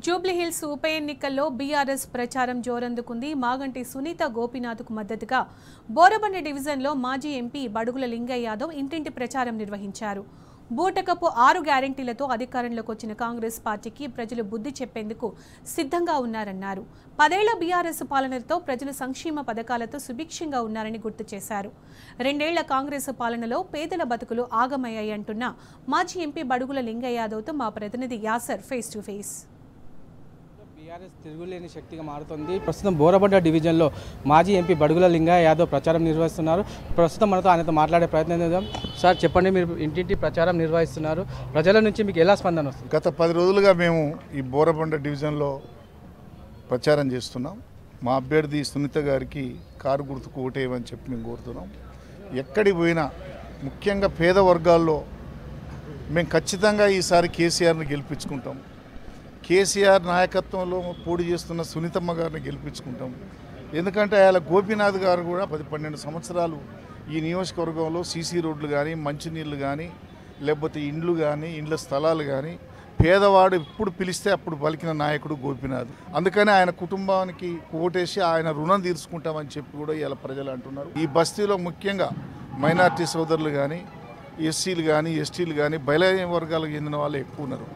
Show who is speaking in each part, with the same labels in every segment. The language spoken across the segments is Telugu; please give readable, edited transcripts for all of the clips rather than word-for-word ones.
Speaker 1: జూబ్లీహిల్స్ ఉప ఎన్నికల్లో బీఆర్ఎస్ ప్రచారం జోరందుకుంది. మాగంటి సునీత గోపీనాథ్కు మద్దతుగా బోరబండ డివిజన్లో మాజీ ఎంపీ బడుగుల లింగయ్య యాదవ్ ఇంటింటి ప్రచారం నిర్వహించారు. బూటకపు 6 గ్యారెంటీలతో అధికారంలోకి వచ్చిన కాంగ్రెస్ పార్టీకి ప్రజలు బుద్ధి చెప్పేందుకు సిద్ధంగా ఉన్నారన్నారు. 10 ఏళ్ల బీఆర్ఎస్ పాలనతో ప్రజలు సంక్షేమ పథకాలతో సుభిక్షంగా ఉన్నారని గుర్తు చేశారు. 2 ఏళ్ల కాంగ్రెస్ పాలనలో పేదల బతుకులు ఆగమయ్యాయి అంటున్న మాజీ ఎంపీ బడుగుల లింగయ్య యాదవ్తో మా ప్రతినిధి Acer face to face.
Speaker 2: BRS తిరుగులేని శక్తిగా మారుతుంది. ప్రస్తుతం బోరబండ డివిజన్లో మాజీ ఎంపీ బడుగుల లింగయ్య యాదవ్ ప్రచారం నిర్వహిస్తున్నారు. ప్రస్తుతం మనతో ఆయనతో మాట్లాడే ప్రయత్నం చేద్దాం. సార్ చెప్పండి, మీరు ఇంటింటి ప్రచారం నిర్వహిస్తున్నారు, ప్రజల నుంచి మీకు ఎలా స్పందన వస్తుంది?
Speaker 3: గత 10 రోజులుగా మేము ఈ బోరబండ డివిజన్లో ప్రచారం చేస్తున్నాం. మా అభ్యర్థి సునీత గారికి కారు గుర్తుకు ఓటేయమని చెప్పి మేము కోరుతున్నాం. ఎక్కడికి పోయినా ముఖ్యంగా పేద వర్గాల్లో మేము ఖచ్చితంగా ఈసారి కేసీఆర్ని గెలిపించుకుంటాం. కేసీఆర్ నాయకత్వంలో పోటీ చేస్తున్న సునీతమ్మ గారిని గెలిపించుకుంటాం. ఎందుకంటే ఆయన గోపీనాథ్ గారు కూడా 10-12 సంవత్సరాలు ఈ నియోజకవర్గంలో సీసీ రోడ్లు కానీ, మంచినీళ్ళు కానీ, లేకపోతే ఇండ్లు కానీ, ఇండ్ల స్థలాలు కానీ పేదవాడు ఎప్పుడు పిలిస్తే అప్పుడు పలికిన నాయకుడు గోపీనాథ్. అందుకని ఆయన కుటుంబానికి ఓటేసి ఆయన రుణం తీర్చుకుంటామని చెప్పి కూడా ఇలా ప్రజలు అంటున్నారు. ఈ బస్తీలో ముఖ్యంగా మైనార్టీ సోదరులు కానీ, ఎస్సీలు కానీ, ఎస్టీలు కానీ, బలహీన వర్గాలకు చెందిన వాళ్ళు ఎక్కువ ఉన్నారు.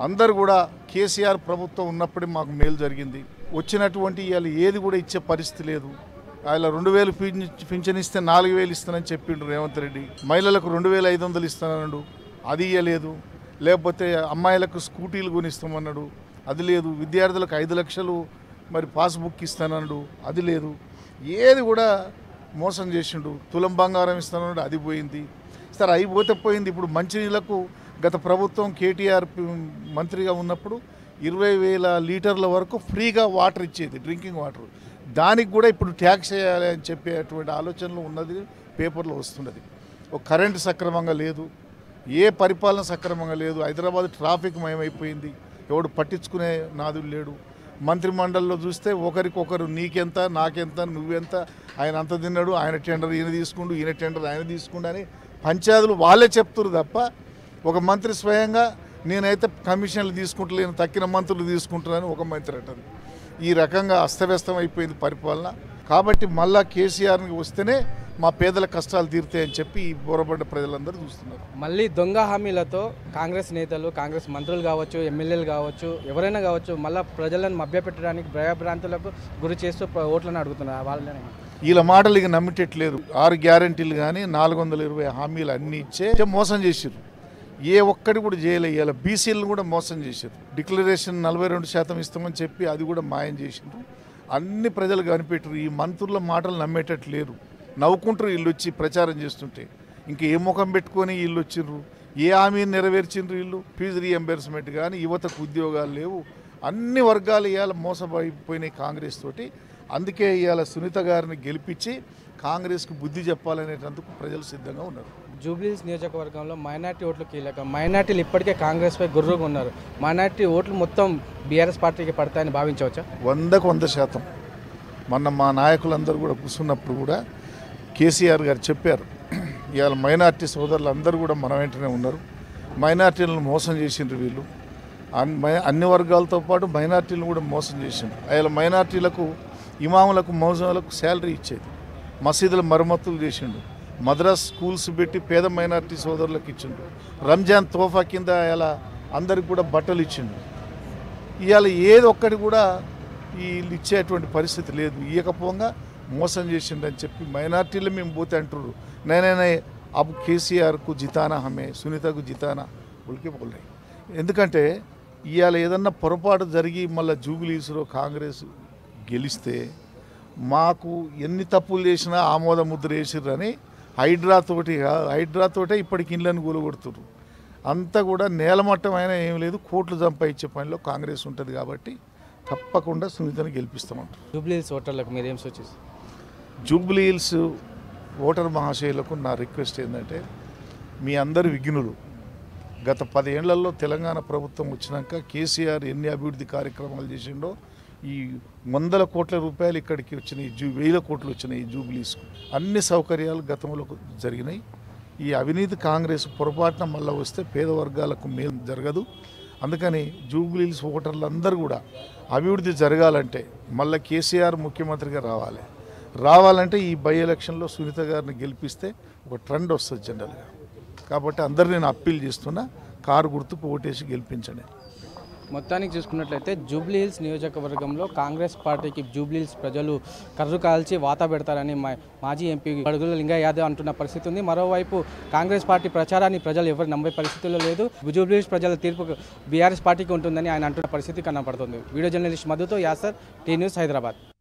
Speaker 3: అందరూ కూడా కేసీఆర్ ప్రభుత్వం ఉన్నప్పుడే మాకు మేలు జరిగింది. వచ్చినటువంటి ఇవాళ ఏది కూడా ఇచ్చే పరిస్థితి లేదు. ఆయన 2000 పింఛన్ ఇస్తే 4000 ఇస్తానని చెప్పిండు రేవంత్ రెడ్డి. మహిళలకు 2500 ఇస్తానన్నాడు, అది ఇవ్వలేదు. లేకపోతే అమ్మాయిలకు స్కూటీలు కొనిస్తామన్నాడు, అది లేదు. విద్యార్థులకు 5 లక్షలు మరి పాస్బుక్ ఇస్తానన్నాడు, అది లేదు. ఏది కూడా మోసం చేసిండు. తులం బంగారం ఇస్తానన్నాడు, అది పోయింది. సరే అయిపోతే పోయింది. ఇప్పుడు మంచినీళ్ళకు గత ప్రభుత్వం కేటీఆర్ మంత్రిగా ఉన్నప్పుడు 20,000 లీటర్ల వరకు ఫ్రీగా వాటర్ ఇచ్చేది, డ్రింకింగ్ వాటర్. దానికి కూడా ఇప్పుడు ట్యాక్స్ చేయాలి అని చెప్పేటువంటి ఆలోచనలు ఉన్నది, పేపర్లో వస్తున్నది. ఒక కరెంటు సక్రమంగా లేదు, ఏ పరిపాలన సక్రమంగా లేదు. హైదరాబాద్ ట్రాఫిక్ మయమైపోయింది, ఎవడు పట్టించుకునే నాదులు లేడు. మంత్రిమండలిలో చూస్తే ఒకరికొకరు నీకెంత, నాకెంత, నువ్వెంత, ఆయన అంత తిన్నాడు, ఆయన టెండర్ ఈయన తీసుకుండు, ఈయన టెండర్ ఆయన తీసుకుండు అని పంచాయతీలు వాళ్ళే చెప్తున్నారు తప్ప ఒక మంత్రి స్వయంగా నేనైతే కమిషన్లు తీసుకుంటలేను, తక్కిన మంత్రులు తీసుకుంటున్నాను ఒక మంత్రి అంటారు. ఈ రకంగా అస్తవ్యస్తం అయిపోయింది పరిపాలన. కాబట్టి మళ్ళా కేసీఆర్కి వస్తేనే మా పేదల కష్టాలు తీరుతాయని చెప్పి ఈ బోరబండ ప్రజలందరూ చూస్తున్నారు.
Speaker 2: మళ్ళీ దొంగ హామీలతో కాంగ్రెస్ నేతలు, కాంగ్రెస్ మంత్రులు కావచ్చు, ఎమ్మెల్యేలు కావచ్చు, ఎవరైనా కావచ్చు, మళ్ళీ ప్రజలను మభ్యపెట్టడానికి భయభ్రాంతులకు గురి చేస్తూ ఓట్లను అడుగుతున్నారు. వాళ్ళని
Speaker 3: వీళ్ళ మాటలు ఇక నమ్మేటట్లేదు. 6 గ్యారెంటీలు కానీ 420 హామీలు అన్నీ ఇచ్చే మోసం చేసారు. ఏ ఒక్కటి కూడా చేయలే. ఇవాళ బీసీలను కూడా మోసం చేశారు. డిక్లరేషన్ 42% ఇస్తామని చెప్పి అది కూడా మాయం చేసిండ్రు. అన్ని ప్రజలు కనిపెట్టరు. ఈ మంత్రుల మాటలు నమ్మేటట్టు లేరు. నవ్వుకుంటారు వీళ్ళు వచ్చి ప్రచారం చేస్తుంటే. ఇంకా ఏ ముఖం పెట్టుకొని వీళ్ళు వచ్చిండ్రు, ఏ హామీని నెరవేర్చిండ్రు వీళ్ళు. ఫీజు రీఎంబర్స్మెంట్ కానీ, యువతకు ఉద్యోగాలు లేవు. అన్ని వర్గాలు ఇవాళ మోసపోయినాయి కాంగ్రెస్ తోటి. అందుకే ఇవాళ సునీత గారిని గెలిపించి కాంగ్రెస్కు బుద్ధి చెప్పాలనేటందుకు ప్రజలు సిద్ధంగా ఉన్నారు.
Speaker 2: జూబ్లీహిల్స్ నియోజకవర్గంలో మైనార్టీ ఓట్లు కీలకం. మైనార్టీలు ఇప్పటికే కాంగ్రెస్పై గుర్రుగా ఉన్నారు. మైనార్టీ ఓట్లు మొత్తం బీఆర్ఎస్ పార్టీకి పడతాయని భావించవచ్చా?
Speaker 3: 100% మొన్న మా నాయకులందరూ కూడా కూర్చున్నప్పుడు కూడా కేసీఆర్ గారు చెప్పారు, ఇవాళ మైనార్టీ సోదరులు అందరూ కూడా మన వెంటనే ఉన్నారు. మైనార్టీలను మోసం చేసిండ్రు వీళ్ళు. అన్ని వర్గాలతో పాటు మైనార్టీలను కూడా మోసం చేసిండ్రు. ఇవాళ మైనార్టీలకు, ఇమాములకు, మౌజములకు శాలరీ ఇచ్చేది, మసీదుల మరమ్మతులు చేసిండు, మద్రాస్ స్కూల్స్ పెట్టి పేద మైనార్టీ సోదరులకు ఇచ్చిండు, రంజాన్ తోఫా కింద ఇలా అందరికి కూడా బట్టలు ఇచ్చిండు. ఇవాళ ఏది ఒక్కటి కూడా వీళ్ళు ఇచ్చేటువంటి పరిస్థితి లేదు. ఇవ్వకపోగా మోసం చేసిండు అని చెప్పి మైనార్టీలు మేము పోతే అంటారు. నేనే అబ్ కేసీఆర్కు జితానా హమే, సునీతకు జితానా ఉల్కి పోలే. ఎందుకంటే ఇవాళ ఏదన్నా పొరపాటు జరిగి మళ్ళీ జూబ్లీహిల్స్లో కాంగ్రెస్ గెలిస్తే మాకు ఎన్ని తప్పులు చేసినా ఆమోద ముద్ర వేసిర్రని హైడ్రాతోటే ఇప్పటికి ఇళ్ళని కూలగొడుతున్నారు. అంతా కూడా నేలమట్టం అయినా ఏం లేదు, కోట్లు సంపాదించే పనిలో కాంగ్రెస్ ఉంటుంది. కాబట్టి తప్పకుండా సునీతని గెలిపిస్తామంటారు.
Speaker 2: జూబ్లీహిల్స్ ఓటర్లకు మీరేం సూచిస్తారు?
Speaker 3: జూబ్లీహిల్స్ ఓటర్ మహాశయులకు నా రిక్వెస్ట్ ఏంటంటే, మీ అందరు విఘ్నులు. గత 10 ఏళ్లలో తెలంగాణ ప్రభుత్వం వచ్చినాక కేసీఆర్ ఎన్ని అభివృద్ధి కార్యక్రమాలు చేసిండో, ఈ 100 కోట్ల రూపాయలు ఇక్కడికి వచ్చినాయి, 1000 కోట్లు వచ్చినాయి జూబ్లీస్కు. అన్ని సౌకర్యాలు గతంలో జరిగినాయి. ఈ అవినీతి కాంగ్రెస్ పొరపాటున మళ్ళీ వస్తే పేద వర్గాలకు మేలు జరగదు. అందుకని జూబ్లీహిల్స్ ఓటర్లందరూ కూడా అభివృద్ధి జరగాలంటే మళ్ళీ కేసీఆర్ ముఖ్యమంత్రిగా రావాలంటే ఈ బై ఎలక్షన్లో సునీత గారిని గెలిపిస్తే ఒక ట్రెండ్ వస్తుంది జనరల్గా. కాబట్టి అందరు నేను అప్పీల్ చేస్తున్నా, కారు గుర్తుకు ఓటేసి గెలిపించండి.
Speaker 2: మొత్తానికి చూసుకున్నట్లయితే జూబ్లీహిల్స్ నియోజకవర్గంలో కాంగ్రెస్ పార్టీకి జూబ్లీహిల్స్ ప్రజలు కర్రు కాల్చి వాత పెడతారని మాజీ ఎంపీ బడుగుల లింగయ్య యాదవ్ అంటున్న పరిస్థితి ఉంది. మరోవైపు కాంగ్రెస్ పార్టీ ప్రచారాన్ని ప్రజలు ఎవరు నమ్మే పరిస్థితుల్లో లేదు. జూబ్లీహిల్స్ ప్రజల తీర్పు బీఆర్ఎస్ పార్టీకి ఉంటుందని ఆయన అంటున్న పరిస్థితి కనపడుతుంది. వీడియో జర్నలిస్ట్ మధుతో యాసర్, టీ న్యూస్, హైదరాబాద్.